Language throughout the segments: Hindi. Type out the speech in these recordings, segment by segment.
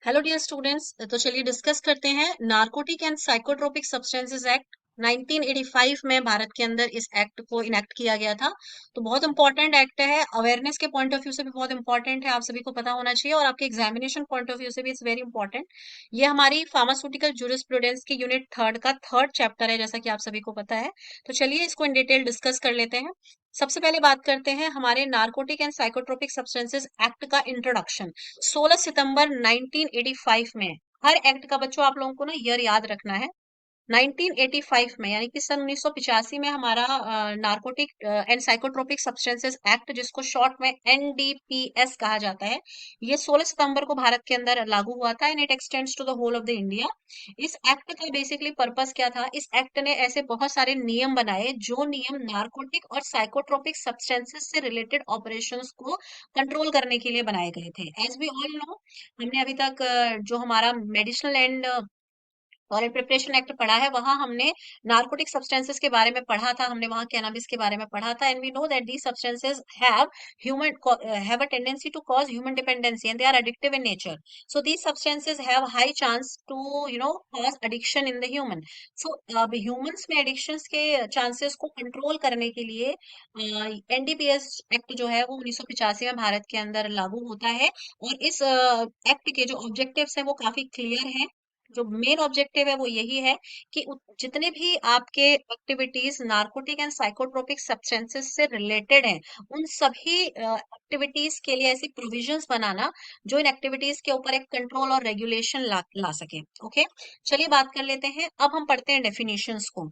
हेलो डियर स्टूडेंट्स, तो चलिए डिस्कस करते हैं narcotic and psychotropic substances act 1985 में भारत के अंदर इस एक्ट को इनेक्ट किया गया था। तो बहुत इंपॉर्टेंट एक्ट है, अवेयरनेस के पॉइंट ऑफ व्यू से भी बहुत इंपॉर्टेंट है, आप सभी को पता होना चाहिए और आपके एग्जामिनेशन पॉइंट ऑफ व्यू से भी इट्स वेरी इंपॉर्टेंट। ये हमारी फार्मास्यूटिकल जूरिस्प्रूडेंस की यूनिट थर्ड का थर्ड चैप्टर है, जैसा कि आप सभी को पता है। तो चलिए इसको इन डिटेल डिस्कस कर लेते हैं। सबसे पहले बात करते हैं हमारे narcotic and psychotropic substances act का इंट्रोडक्शन। 16 सितंबर 1985 में, हर एक्ट का बच्चों आप लोगों को ना ईयर याद रखना है। 1985 में यानी कि सन 1985 में हमारा narcotic and psychotropic substances act, जिसको शॉर्ट में एनडीपीएस कहा जाता है, ये 16 सितंबर को भारत के अंदर लागू हुआ था and it extends to the whole of the India. इस एक्ट का बेसिकली पर्पस क्या था? इस एक्ट ने ऐसे बहुत सारे नियम बनाए जो नियम नारकोटिक और साइकोट्रोपिक सब्सटेंसेस से रिलेटेड ऑपरेशंस को कंट्रोल करने के लिए बनाए गए थे। एज वी ऑल नो, हमने अभी तक जो हमारा medicinal and toilet preparation act पढ़ा है, वहां हमने नार्कोटिक सब्सटेंसेस के बारे में पढ़ा था, हमने वहां कैनाबिस के बारे में पढ़ा था। And we know that these substances human have a tendency to cause human dependency and they are addictive in nature. So these substances have high chance to cause addiction in the human. So अब ह्यूमंस में एडिक्शंस के चांसेस को कंट्रोल करने के लिए एनडीपीएस एक्ट जो है वो 1985 में भारत के अंदर लागू होता है। और इस एक्ट के जो ऑब्जेक्टिव्स हैं वो काफी क्लियर हैं। जो मेन ऑब्जेक्टिव है वो यही है कि जितने भी आपके activities narcotic and psychotropic substances से रिलेटेड हैं, उन सभी एक्टिविटीज के लिए ऐसी प्रोविजंस बनाना जो इन एक्टिविटीज के ऊपर एक कंट्रोल और रेगुलेशन ला सके। ओके, चलिए बात कर लेते हैं। अब हम पढ़ते हैं डेफिनेशंस को।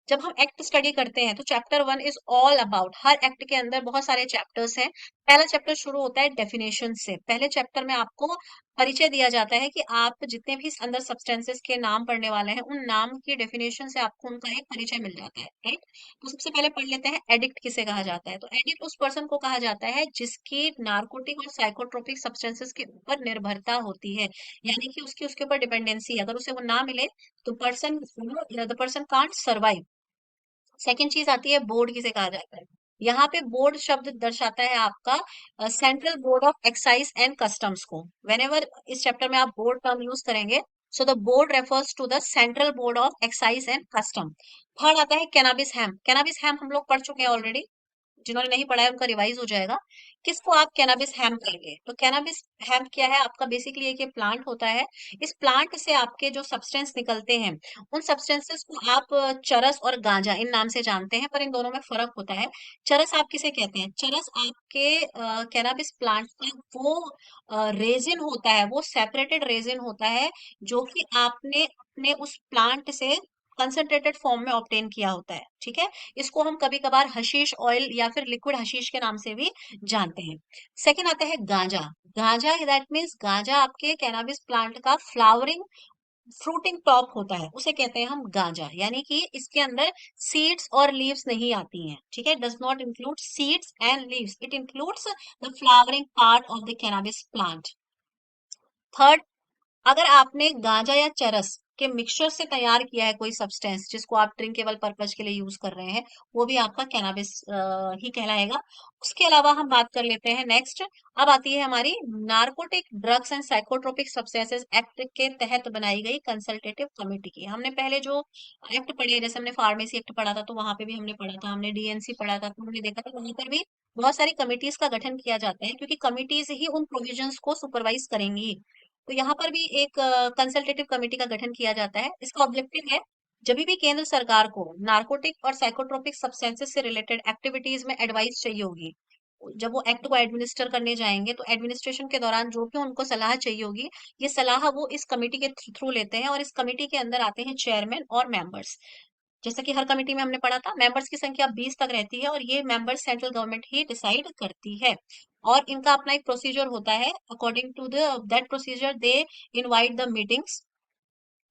जब हम एक्ट स्टडी करते हैं तो chapter 1 is all about, her act के अंदर बहुत सारे चैप्टर्स हैं। पहला चैप्टर शुरू होता है डेफिनेशन से। पहले चैप्टर में आपको परिचय दिया जाता है कि आप जितने भी अंदर सब्सटेंसेस के नाम पढ़ने वाले हैं, उन नाम की डेफिनेशन से आपको उनका एक परिचय मिल जाता है, राइट। तो सबसे पहले पढ़ लेते हैं एडिक्ट किसे कहा जाता है। तो एडिक्ट उस पर्सन को कहा जाता है जिसकी नार्कोटिक और साइकोट्रोपिक सब्सटेंसेस के ऊपर निर्भरता होती है, यानी कि उसकी उसके ऊपर डिपेंडेंसी। अगर उसे वो ना मिले तो the person can't survive. Second चीज आती है बोर्ड किसे कहा जाता है। यहाँ पे बोर्ड शब्द दर्शाता है आपका central board of excise and customs को। वेनेवर इस चैप्टर में आप बोर्ड टर्म यूज करेंगे, so the board refers to the central board of excise and customs. Third आता है कैनाबिस हैम। कैनाबिस हैम हम लोग पढ़ चुके हैं ऑलरेडी, जिन्होंने नहीं पढ़ा है उनका रिवाइज हो जाएगा। किसको आप कैनाबिस हैम करेंगे? तो कैनाबिस हैम क्या है आपका? बेसिकली एक ये प्लांट होता है। इस प्लांट से आपके जो सब्सटेंस निकलते हैं, उन सब्सटेंसेस को आप चरस और गांजा इन नाम से जानते हैं, पर इन दोनों में फर्क होता है। चरस आप किसे कहते हैं? चरस आपके कैनाबिस प्लांट का वो रेजिन होता है, वो सेपरेटेड रेजिन होता है, जो कि आपने अपने उस प्लांट से कंसंट्रेटेड फॉर्म में ऑब्टेन किया होता है, ठीक है। इसको हम कभी कभार हशीश ऑयल या फिर लिक्विड हशीश के नाम से भी जानते हैं। सेकंड आता है गांजा। गांजा दैट मीन्स गांजा आपके कैनाबिस प्लांट का फ्लावरिंग फ्रूटिंग टॉप होता है, उसे कहते हैं हम गांजा। यानी कि इसके अंदर सीड्स और लीव्स नहीं आती हैं, ठीक है। Does not include seeds and leaves, it includes the flowering part of the cannabis plant. Third, अगर आपने गांजा या चरस के मिक्सचर से तैयार किया है कोई सब्सटेंस जिसको आप ड्रिंकेबल पर्पज के लिए यूज कर रहे हैं, वो भी आपका कैनाबिस ही कहलाएगा। उसके अलावा हम बात कर लेते हैं नेक्स्ट। अब आती है हमारी narcotic drugs and psychotropic substances act के तहत बनाई गई कंसल्टेटिव कमेटी की। हमने पहले जो एक्ट पढ़े, जैसे हमने फार्मेसी एक्ट पढ़ा था तो वहां पे भी हमने पढ़ा था, हमने डीएनसी पढ़ा था तो हमने देखा था वहां पर भी बहुत सारी कमिटीज का गठन किया जाता है, क्योंकि कमिटीज ही उन प्रोविजंस को सुपरवाइज करेंगी। तो यहाँ पर भी एक कंसल्टेटिव कमेटी का गठन किया जाता है। इसका ऑब्जेक्टिव है, जब भी केंद्र सरकार को नार्कोटिक और साइकोट्रोपिक सब्सटेंसेस से रिलेटेड एक्टिविटीज में एडवाइस चाहिए होगी, जब वो एक्ट को एडमिनिस्टर करने जाएंगे तो एडमिनिस्ट्रेशन के दौरान जो भी उनको सलाह चाहिए होगी, ये सलाह वो इस कमेटी के थ्रू लेते हैं। और इस कमेटी के अंदर आते हैं चेयरमैन और मेंबर्स। जैसा कि हर कमेटी में हमने पढ़ा था, मेंबर्स की संख्या 20 तक रहती है और ये मेंबर्स सेंट्रल गवर्नमेंट ही डिसाइड करती है। और इनका अपना एक प्रोसीजर होता है, according to the that procedure they invite the meetings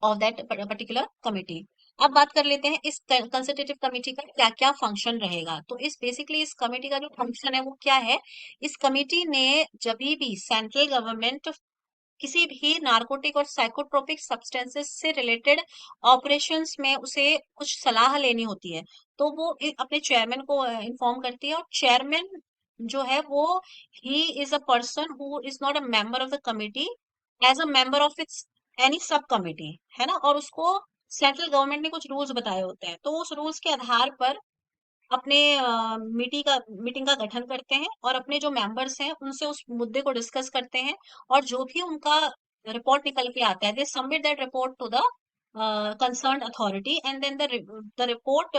of that particular committee. अब बात कर लेते हैं इस कंसल्टेटिव कमेटी का क्या क्या फंक्शन रहेगा। तो इस बेसिकली इस कमेटी का जो फंक्शन है वो क्या है? इस कमेटी ने जब भी सेंट्रल गवर्नमेंट किसी भी नार्कोटिक और साइकोट्रोपिक सब्सटेंसेस से रिलेटेड ऑपरेशंस में उसे कुछ सलाह लेनी होती है, तो वो अपने चेयरमैन को इन्फॉर्म करती है। और चेयरमैन जो है वो ही is a person who is not a member of the committee, as a member of its any sub committee, है ना, और उसको सेंट्रल गवर्नमेंट ने कुछ रूल्स बताए होते हैं, तो उस रूल्स के आधार पर अपने मीटिंग का गठन करते हैं और अपने जो मेंबर्स हैं उनसे उस मुद्दे को डिस्कस करते हैं, और जो भी उनका रिपोर्ट निकल के आता है, they submit that report to the concerned authority, and then the report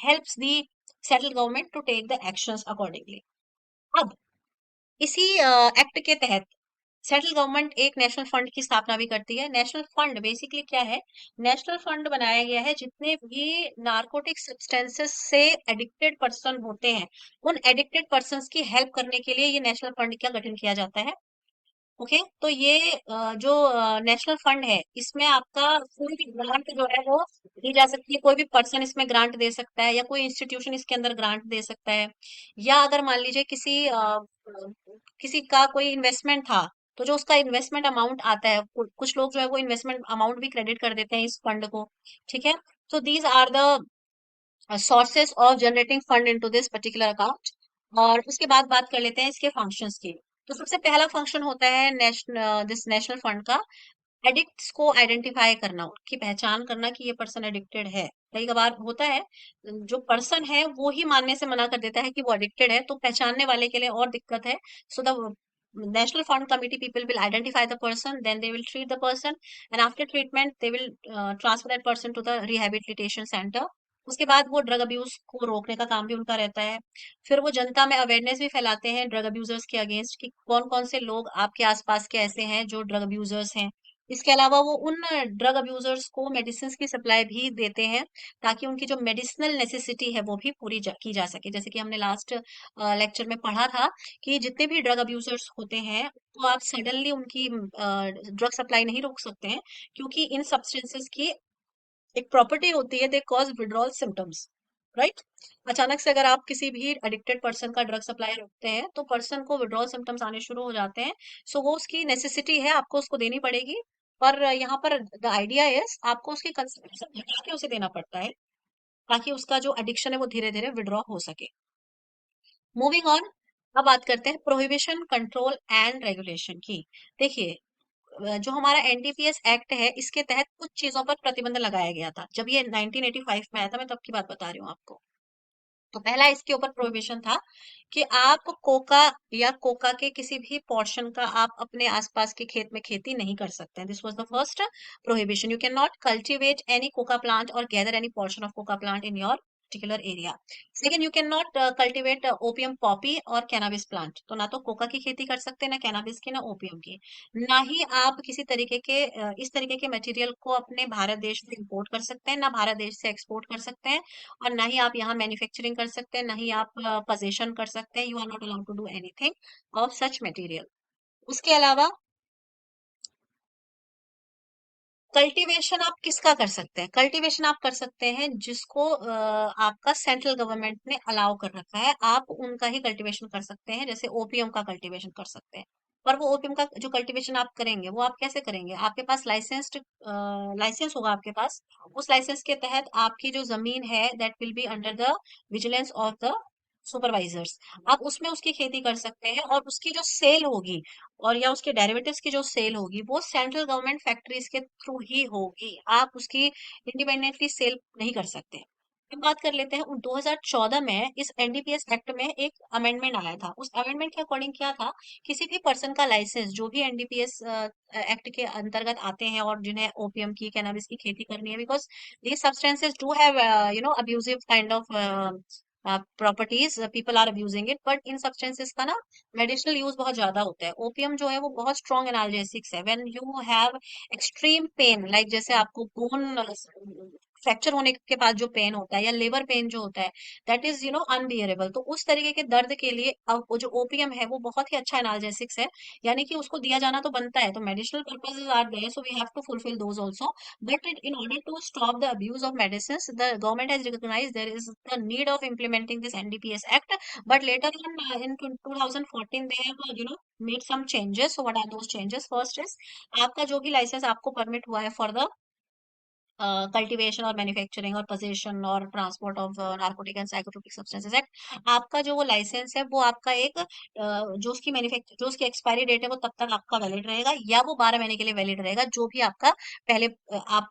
helps the central government to take the actions accordingly. अब इसी एक्ट के तहत सेंट्रल गवर्नमेंट एक नेशनल फंड की स्थापना भी करती है। नेशनल फंड बेसिकली क्या है? नेशनल फंड बनाया गया है जितने भी नारकोटिक सब्सटेंसेस से एडिक्टेड पर्सन होते हैं, उन एडिक्टेड पर्संस की हेल्प करने के लिए ये नेशनल फंड का गठन किया जाता है। ओके, तो ये जो नेशनल फंड है, इसमें आपका कोई भी ग्रांट जो है वो दी जा सकती है, कोई भी पर्सन इसमें ग्रांट दे सकता है, या कोई इंस्टीट्यूशन इसके अंदर ग्रांट दे सकता है, या अगर मान लीजिए किसी का कोई इन्वेस्टमेंट था, तो जो उसका इन्वेस्टमेंट अमाउंट आता है, कुछ लोग जो है वो इन्वेस्टमेंट अमाउंट भी क्रेडिट कर देते हैं इस फंड को। ठीक है, तो these are the sources of generating fund into this particular account. और उसके बाद बात कर लेते हैं इसके फंक्शंस की। तो सबसे पहला फंक्शन होता है दिस नेशनल फंड का, एडिक्ट्स को आइडेंटिफाई करना, उनकी पहचान करना कि ये पर्सन एडिक्टेड है। कई कबार होता है जो पर्सन है वो ही मानने से मना कर देता है कि वो एडिक्टेड है, तो पहचानने वाले के लिए और दिक्कत है। So the national fund committee people will identify the person, then they will treat the person, and after treatment they will transfer that person to the rehabilitation centre. उसके बाद वो ड्रग अब्यूज को रोकने का काम भी उनका रहता है। फिर वो जनता में अवेयरनेस भी फैलाते हैं ड्रग अब्यूजर्स के अगेंस्ट, कि कौन कौन से लोग आपके आसपास के ऐसे हैं जो ड्रग अब्यूजर्स हैं। इसके अलावा वो उन ड्रग अब्यूजर्स को मेडिसिन की सप्लाई भी देते हैं, ताकि उनकी जो मेडिसिनल नेसेसिटी है वो भी पूरी की जा सके। जैसे कि हमने लास्ट लेक्चर में पढ़ा था कि जितने भी ड्रग अब्यूजर्स होते हैं, तो आप सडनली उनकी ड्रग सप्लाई नहीं रोक सकते हैं, क्योंकि इन सब्सटेंसेस की एक प्रॉपर्टी होती है, they cause withdrawal symptoms, right. अचानक से अगर आप किसी भी एडिक्टेड पर्सन का ड्रग सप्लाई रोकते हैं, तो पर्सन को विड्रॉल सिम्टम्स आने शुरू हो जाते हैं। सो वो उसकी नेसेसिटी है, आपको उसको देनी पड़ेगी। पर यहाँ पर द आइडिया इज आपको उसकी कंसंट्रेशन घटा के उसे देना पड़ता है, ताकि उसका जो एडिक्शन है वो धीरे धीरे विड्रॉ हो सके। मूविंग ऑन, अब बात करते हैं प्रोहिबिशन, कंट्रोल एंड रेगुलेशन की। देखिए, जो हमारा एनडीपीएस एक्ट है, इसके तहत कुछ चीजों पर प्रतिबंध लगाया गया था जब ये 1985 में आया था, मैं तब की बात बता रही हूँ आपको। तो पहला इसके ऊपर प्रोहिबिशन था कि आप कोका या कोका के किसी भी पोर्शन का आप अपने आसपास के खेत में खेती नहीं कर सकते हैं। This was the first prohibition, you can not cultivate any coca plant or gather any portion of coca plant in your particular area. Second, you can not cultivate opium poppy or cannabis plant, तो ना तो कोका की खेती कर सकते हैं, ना कैनाबिस की, ना ओपियम की। ना ही आप किसी तरीके के इस तरीके के मटेरियल को अपने भारत देश में इंपोर्ट कर सकते हैं, ना भारत देश से एक्सपोर्ट कर सकते हैं, और ना ही आप यहाँ मैन्युफैक्चरिंग कर सकते हैं, ना ही आप पोजेशन कर सकते हैं। You are not allowed to do anything of such material. उसके अलावा कल्टीवेशन आप किसका कर सकते हैं? कल्टीवेशन आप कर सकते हैं जिसको आपका सेंट्रल गवर्नमेंट ने अलाउ कर रखा है, आप उनका ही कल्टीवेशन कर सकते हैं। जैसे ओपीएम का कल्टीवेशन कर सकते हैं, पर वो ओपीएम का जो कल्टीवेशन आप करेंगे वो आप कैसे करेंगे? आपके पास लाइसेंस होगा आपके पास। उस लाइसेंस के तहत आपकी जो जमीन है, that will be under the vigilance of the supervisors. आप उसमें उसकी खेती कर सकते हैं, और उसकी जो सेल होगी, और या उसके डेरिवेटिव्स की जो सेल होगी, वो सेंट्रल गवर्नमेंट फैक्ट्रीज के थ्रू ही होगी। आप उसकी इंडिपेंडेंटली सेल नहीं कर सकते। अब बात कर लेते हैं 2014 में इस एनडीपीएस एक्ट में एक अमेंडमेंट आया था। उस अमेंडमेंट के अकॉर्डिंग क्या था, किसी भी पर्सन का लाइसेंस, जो भी एनडीपीएस एक्ट के अंतर्गत आते हैं और जिन्हें ओपीएम की, कैनबिस की खेती करनी है, because these substances do have abusive kind of properties, people are abusing it, but इन सब्सटेंसेस का ना मेडिसिनल यूज बहुत ज्यादा होता है। ओपियम जो है वो बहुत स्ट्रॉन्ग एनाल्जेसिक्स है। When you have extreme pain, like जैसे आपको बोन फ्रैक्चर होने के बाद जो पेन होता है, या लिवर पेन जो होता है, दैट इज अनबियरेबल, तो उस तरीके के दर्द के लिए अब वो जो ओपियम है वो बहुत ही अच्छा एनाल्जेसिक्स है, यानी कि उसको दिया जाना तो बनता है। तो medicinal purposes are there, so we have to fulfil those also. But in order to stop the abuse of medicines, the government has recognized there is the need of implementing this NDPS Act. But later on, in 2014, they have, made some changes. So what are those changes? First is आपका जो भी लाइसेंस आपको परमिट हुआ है फॉर द कल्टीवेशन और मैन्युफैक्चरिंग और पोजीशन और transport of narcotic and psychotropic substances act, आपका जो वो लाइसेंस है वो आपका एक जो उसकी एक्सपायरी डेट है वो तब तक आपका वैलिड रहेगा, या वो 12 महीने के लिए वैलिड रहेगा, जो भी आपका पहले आप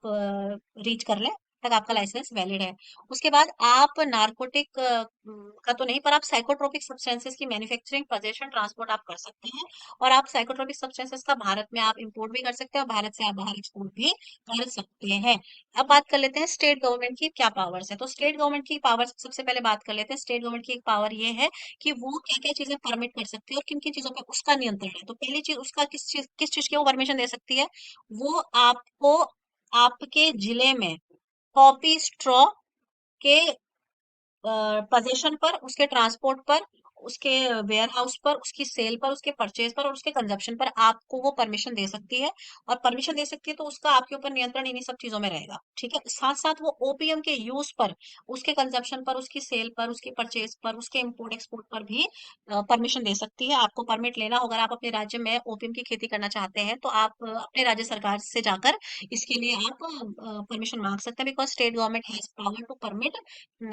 रीच कर लें तक आपका लाइसेंस वैलिड है। उसके बाद आप नार्कोटिक का तो नहीं, पर आप साइकोट्रोपिक सब्सटेंसेस की मैन्युफैक्चरिंग, पोजीशन, ट्रांसपोर्ट आप कर सकते हैं। और आप साइकोट्रोपिक सब्सटेंसेस का भारत में आप इंपोर्ट भी कर सकते हैं और भारत से आप बाहर एक्सपोर्ट भी कर सकते हैं। अब बात कर लेते हैं स्टेट गवर्नमेंट की क्या पावर्स है। तो स्टेट गवर्नमेंट की पावर्स सबसे पहले बात कर लेते हैं। स्टेट गवर्नमेंट की एक पावर ये है कि वो क्या क्या चीजें परमिट कर सकती है और किन किन चीजों पे उसका नियंत्रण है। तो पहली चीज उसका किस चीज की वो परमिशन दे सकती है, वो आपको आपके जिले में कॉफी स्ट्रॉ के पोजीशन पर, उसके ट्रांसपोर्ट पर, उसके वेयर हाउस पर, उसकी सेल पर, उसके परचेज पर और उसके कंजप्शन पर आपको वो परमिशन दे सकती है। और परमिशन दे सकती है तो उसका आपके ऊपर नियंत्रण इन्हीं सब चीजों में रहेगा, ठीक है। साथ साथ वो ओपीएम के यूज पर, उसके कंजप्शन पर, उसकी सेल पर, उसकी परचेज पर, उसके इम्पोर्ट एक्सपोर्ट पर भी परमिशन दे सकती है। आपको परमिट लेना होगा, अगर आप अपने राज्य में ओपीएम की खेती करना चाहते हैं तो आप अपने राज्य सरकार से जाकर इसके लिए आप परमिशन मांग सकते हैं, because state government has power to permit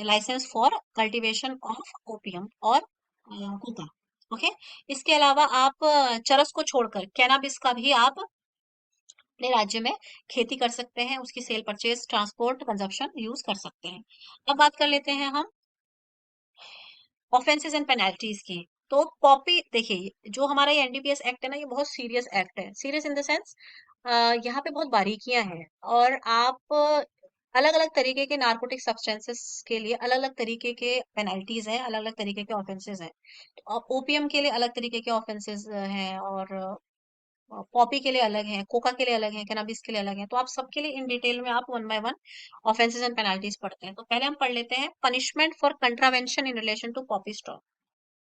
licence for cultivation of opium और हुक्का। ओके। इसके अलावा आप चरस को छोड़कर कैनाबिस का भी आप अपने राज्य में खेती कर सकते हैं, उसकी sale, purchase, transport, consumption use कर सकते हैं। अब बात कर लेते हैं हम ऑफेंसेस एंड पेनल्टीज की। तो पॉपी देखिए, जो हमारा ये एनडीपीएस एक्ट है ना, ये बहुत सीरियस एक्ट है। सीरियस इन द सेंस यहाँ पे बहुत बारीकियां हैं, और आप अलग अलग तरीके के नार्कोटिक सब्सटेंसेस के लिए अलग अलग तरीके के पेनल्टीज हैं, अलग अलग तरीके के ऑफेंसेस हैं। तो ओपीएम के लिए अलग तरीके के ऑफेंसेस हैं, और पॉपी के लिए अलग है, कोका के लिए अलग है, कैनाबिस के लिए अलग है। तो आप सबके लिए इन डिटेल में आप one by one offences and penalties पढ़ते हैं। तो पहले हम पढ़ लेते हैं punishment for contravention in relation to poppy straw.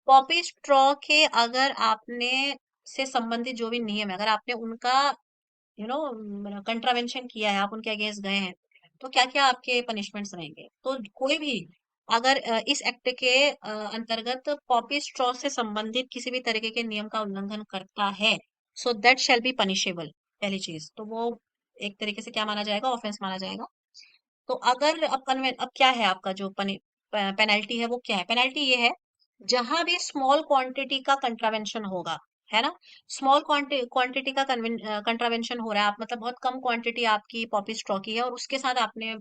Poppy straw के अगर आपने से संबंधित जो भी नियम है, अगर आपने उनका कंट्रावेंशन किया है, आप उनके अगेंस्ट गए हैं, तो क्या क्या आपके पनिशमेंट्स रहेंगे। तो कोई भी अगर इस एक्ट के अंतर्गत पॉपी स्ट्रॉ से संबंधित किसी भी तरीके के नियम का उल्लंघन करता है, so that shall be punishable. पहली चीज तो वो एक तरीके से क्या माना जाएगा, ऑफेंस माना जाएगा। तो अगर अब क्या है आपका जो पेनल्टी है, वो क्या है। पेनल्टी ये है, जहां भी स्मॉल क्वांटिटी का कंट्रावेंशन होगा, है ना, स्मॉल क्वांटिटी का कंट्रावेंशन हो रहा है, आप मतलब बहुत कम क्वांटिटी आपकी पॉपी स्ट्रॉ की है और उसके साथ आपने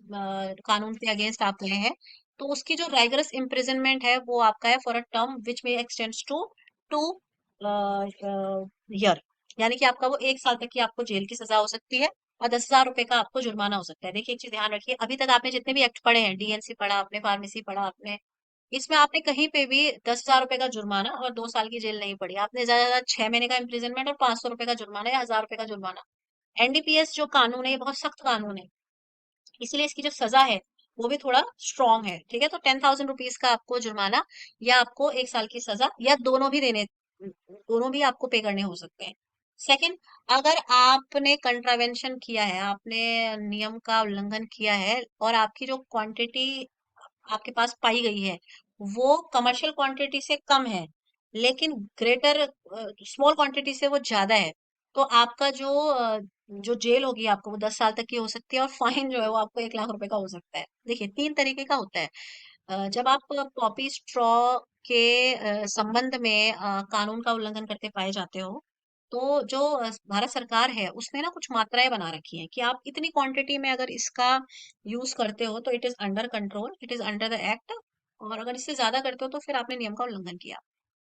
कानून के अगेंस्ट आप गए हैं, तो उसकी जो राइगरस इम्प्रिजनमेंट है वो आपका है फॉर अ टर्म विच में एक्सटेंड्स टू 2 ईयर। यानी कि आपका वो 1 साल तक की आपको जेल की सजा हो सकती है और 10,000 रुपए का आपको जुर्माना हो सकता है। देखिए, एक चीज ध्यान रखिए, अभी तक आपने जितने भी एक्ट पढ़े हैं, डीएनसी पढ़ा आपने, फार्मेसी पढ़ा आपने, इसमें आपने कहीं पे भी 10,000 रुपए का जुर्माना और 2 साल की जेल नहीं पड़ी। आपने ज्यादा से ज्यादा 6 महीने का इम्प्रिजनमेंट और 500 रुपए का जुर्माना या 1,000 रुपए का जुर्माना। एनडीपीएस जो कानून है ये बहुत सख्त कानून है, इसीलिए इसकी जो सजा है वो भी थोड़ा स्ट्रॉन्ग है, ठीक है। तो 10,000 रुपीज का आपको जुर्माना, या आपको 1 साल की सजा, या दोनों भी आपको पे करने हो सकते हैं। सेकंड, अगर आपने कंट्रावेंशन किया है, आपने नियम का उल्लंघन किया है और आपकी जो क्वांटिटी आपके पास पाई गई है वो कमर्शियल क्वांटिटी से कम है, लेकिन ग्रेटर स्मॉल क्वांटिटी से वो ज्यादा है, तो आपका जो जेल होगी आपको वो 10 साल तक की हो सकती है, और फाइन जो है वो आपको 1 लाख रुपए का हो सकता है। देखिए, 3 तरीके का होता है। जब आप पॉपी स्ट्रॉ के संबंध में कानून का उल्लंघन करते पाए जाते हो, तो जो भारत सरकार है उसने ना कुछ मात्राएं बना रखी हैं कि आप इतनी क्वांटिटी में अगर इसका यूज करते हो तो it is under control, it is under the act, और अगर इससे ज्यादा करते हो तो फिर आपने नियम का उल्लंघन किया।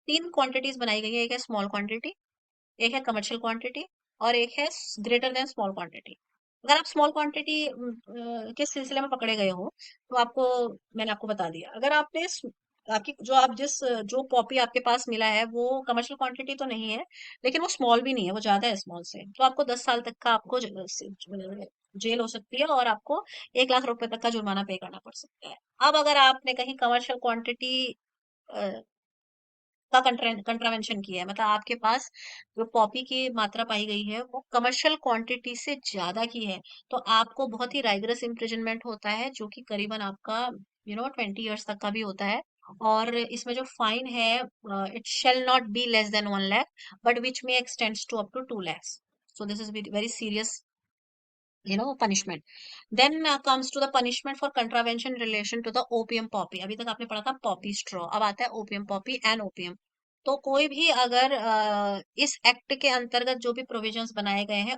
3 क्वांटिटीज बनाई गई है, एक है स्मॉल क्वांटिटी, एक है कमर्शियल क्वांटिटी, और एक है ग्रेटर देन स्मॉल क्वांटिटी। अगर आप स्मॉल क्वांटिटी के सिलसिले में पकड़े गए हो तो आपको, मैंने आपको बता दिया, अगर आपने आपकी जो आप जिस जो पॉपी आपके पास मिला है वो कमर्शियल क्वांटिटी तो नहीं है, लेकिन वो स्मॉल भी नहीं है, वो ज्यादा है स्मॉल से, तो आपको 10 साल तक का आपको जेल हो सकती है और आपको 1 लाख रुपए तक का जुर्माना पे करना पड़ सकता है। अब अगर आपने कहीं कमर्शियल क्वांटिटी का कंट्रावेंशन किया है, मतलब आपके पास जो पॉपी की मात्रा पाई गई है वो कमर्शियल क्वांटिटी से ज्यादा की है, तो आपको बहुत ही राइगरस इम्प्रिजनमेंट होता है, जो कि करीबन आपका 20 ईयर्स तक का भी होता है। और इसमें जो फाइन है, it shall not be less than 1 lakh, but which में extends to up to 2 lakhs। So this is very serious punishment. Then comes to the punishment for contravention in relation to the opium poppy. अभी तक आपने पढ़ा था poppy straw, अब आता है opium poppy and opium. तो कोई भी अगर इस एक्ट के अंतर्गत जो भी प्रोविजंस बनाए गए हैं